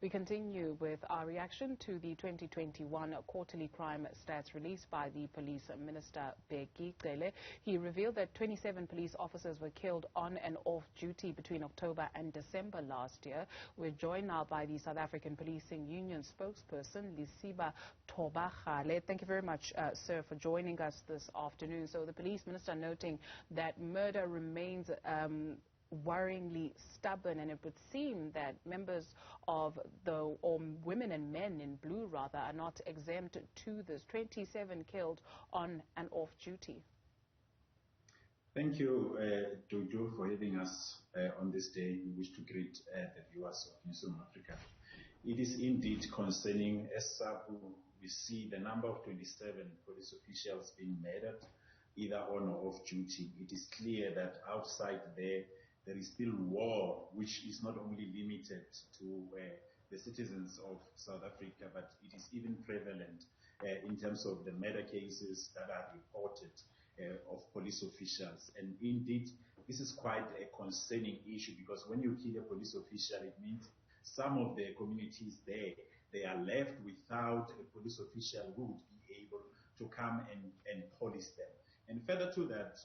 We continue with our reaction to the 2021 quarterly crime stats released by the Police Minister Bheki Cele. He revealed that 27 police officers were killed on and off duty between October and December last year. We're joined now by the South African Policing Union spokesperson, Lesiba Thobakgale. Thank you very much, sir, for joining us this afternoon. So the Police Minister noting that murder remains worryingly stubborn, and it would seem that members of or women and men in blue rather are not exempt to this. 27 killed on and off duty. Thank you, Jojo, for having us on this day. We wish to greet the viewers of Newzroom Afrika. It is indeed concerning. As we see the number of 27 police officials being murdered, either on or off duty. It is clear that outside there is still war, which is not only limited to the citizens of South Africa, but it is even prevalent in terms of the murder cases that are reported of police officials. And indeed, this is quite a concerning issue, because when you kill a police official, it means some of the communities there, they are left without a police official who would be able to come and police them. And further to that,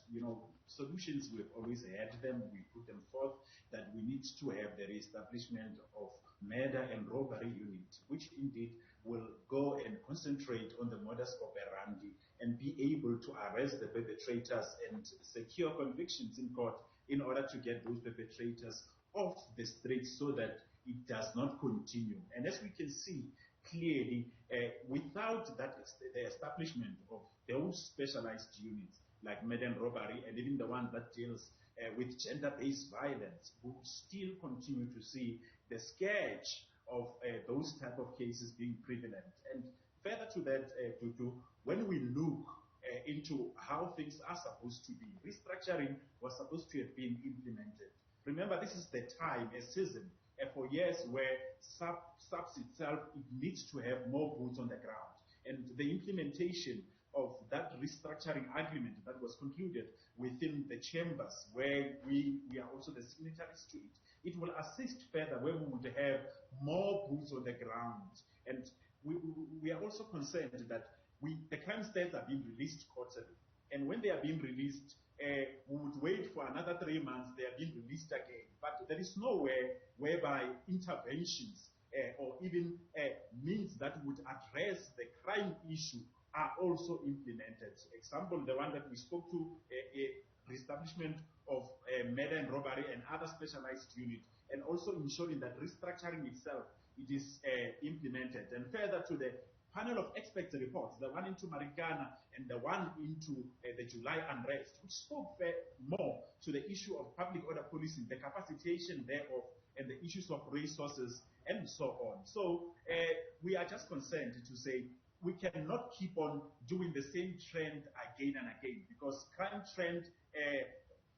solutions, we've always had them, we put them forth, that we need to have the reestablishment of murder and robbery unit, which indeed will go and concentrate on the modus operandi and be able to arrest the perpetrators and secure convictions in court in order to get those perpetrators off the streets so that it does not continue. And as we can see clearly, without that, the establishment of those specialized units like murder and robbery, and even the one that deals with gender-based violence, we will still continue to see the scourge of those type of cases being prevalent. And further to that, when we look into how things are supposed to be, restructuring was supposed to have been implemented. Remember, this is the time, a season, for years where SAPS itself, it needs to have more boots on the ground. And the implementation of that restructuring agreement that was concluded within the chambers, where we are also the signatories to it, it will assist further where we would have more boots on the ground. And we are also concerned that the crime stats are being released quarterly. And when they are being released, we would wait for another 3 months, they are being released again. But there is nowhere whereby interventions or even means that would address the crime issue are also implemented. Example, the one that we spoke to, the establishment of murder and robbery and other specialized units, and also ensuring that restructuring itself, it is implemented. And further to the panel of expert reports, the one into Marikana and the one into the July unrest, which spoke more to the issue of public order policing, the capacitation thereof, and the issues of resources, and so on. So we are just concerned to say we cannot keep on doing the same trend again and again, because crime trend,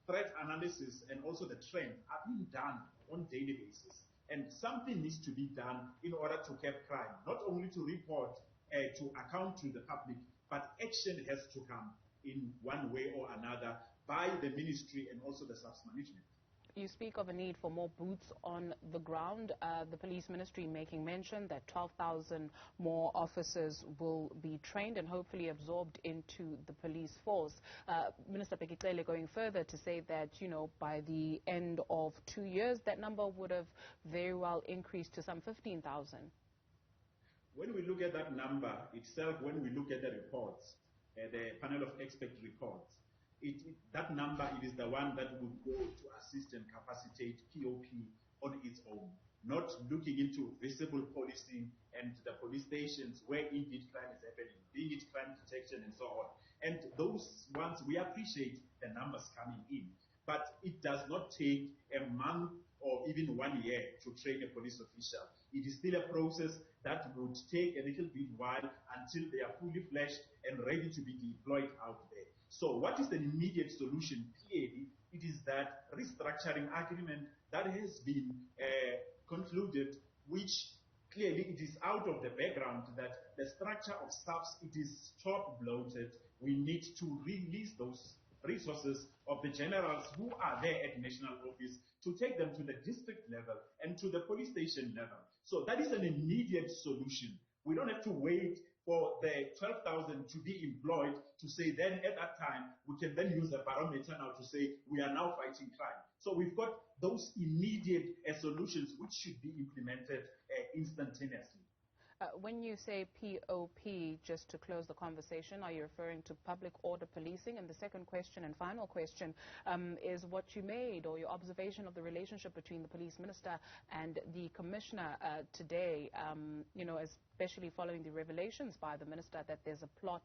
threat analysis, and also the trend are being done on a daily basis. And something needs to be done in order to curb crime, not only to report, to account to the public, but action has to come in one way or another by the ministry and also the SAPS management. You speak of a need for more boots on the ground. The police ministry making mention that 12,000 more officers will be trained and hopefully absorbed into the police force. Minister Bheki Cele going further to say that, by the end of 2 years, that number would have very well increased to some 15,000. When we look at that number itself, when we look at the reports, the panel of expert reports, that number, it is the one that would go to assist and capacitate POP on its own, not looking into visible policing and the police stations where indeed crime is happening, being it crime detection and so on. And those ones, we appreciate the numbers coming in, but it does not take a month or even 1 year to train a police official. It is still a process that would take a little bit while until they are fully fledged and ready to be deployed out there. So what is the immediate solution? Clearly, it is that restructuring agreement that has been concluded, which clearly it is out of the background that the structure of SAPS, it is top-bloated. We need to release those resources of the generals who are there at national office to take them to the district level and to the police station level. So that is an immediate solution. We don't have to wait for the 12,000 to be employed to say then at that time we can then use a barometer now to say we are now fighting crime. So we've got those immediate solutions which should be implemented instantaneously. When you say POP, just to close the conversation, are you referring to public order policing? And the second question and final question is what you made or your observation of the relationship between the police minister and the commissioner today, especially following the revelations by the minister that there's a plot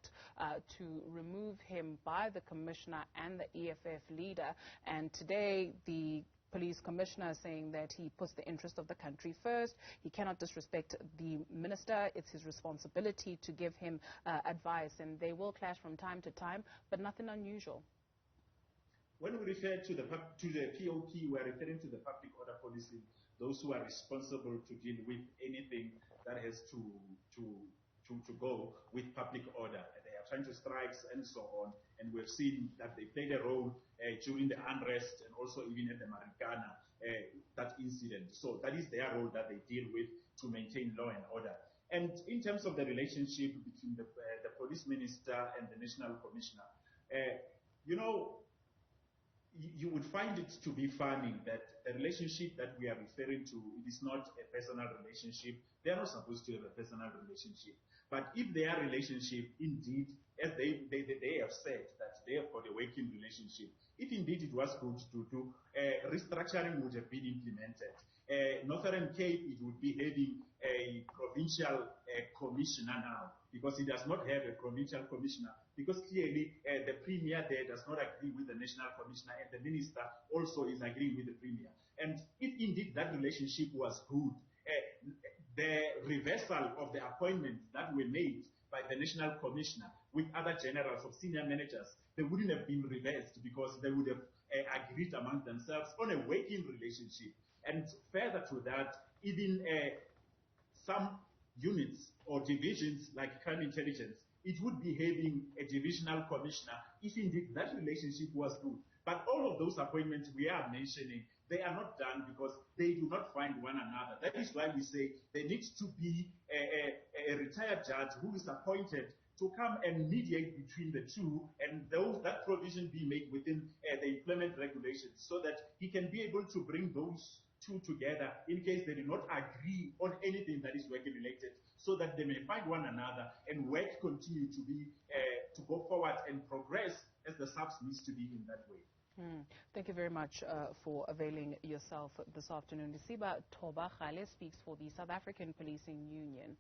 to remove him by the commissioner and the EFF leader. And today the police commissioner saying that he puts the interest of the country first. He cannot disrespect the minister. It's his responsibility to give him advice, and they will clash from time to time, but nothing unusual. When we refer to the POP, we are referring to the public order policy, those who are responsible to deal with anything that has to go with public order. They are trying to strikes and so on, and we've seen that they played a role during the unrest and also even at the Marikana, that incident. So that is their role that they deal with to maintain law and order. And in terms of the relationship between the police minister and the national commissioner, you would find it to be funny that the relationship that we are referring to, it is not a personal relationship. They are not supposed to have a personal relationship. But if their relationship, indeed, as they have said, that they have got a working relationship, if indeed it was good to do, restructuring would have been implemented. Northern Cape, it would be having a provincial commissioner now, because it does not have a provincial commissioner, because clearly the premier there does not agree with the national commissioner, and the minister also is agreeing with the premier. And if indeed that relationship was good, the reversal of the appointments that were made by the national commissioner with other generals or senior managers, they wouldn't have been reversed because they would have agreed among themselves on a working relationship. And further to that, even some units or divisions like crime intelligence, it would be having a divisional commissioner if indeed that relationship was good. But all of those appointments we are mentioning, they are not done because they do not find one another. That is why we say there needs to be a retired judge who is appointed to come and mediate between the two, and that provision be made within the employment regulations so that he can be able to bring those two together in case they do not agree on anything that is working related, so that they may find one another and work continue to go forward and progress as the SAPS needs to be in that way. Thank you very much for availing yourself this afternoon. Lesiba Thobakgale speaks for the South African Policing Union.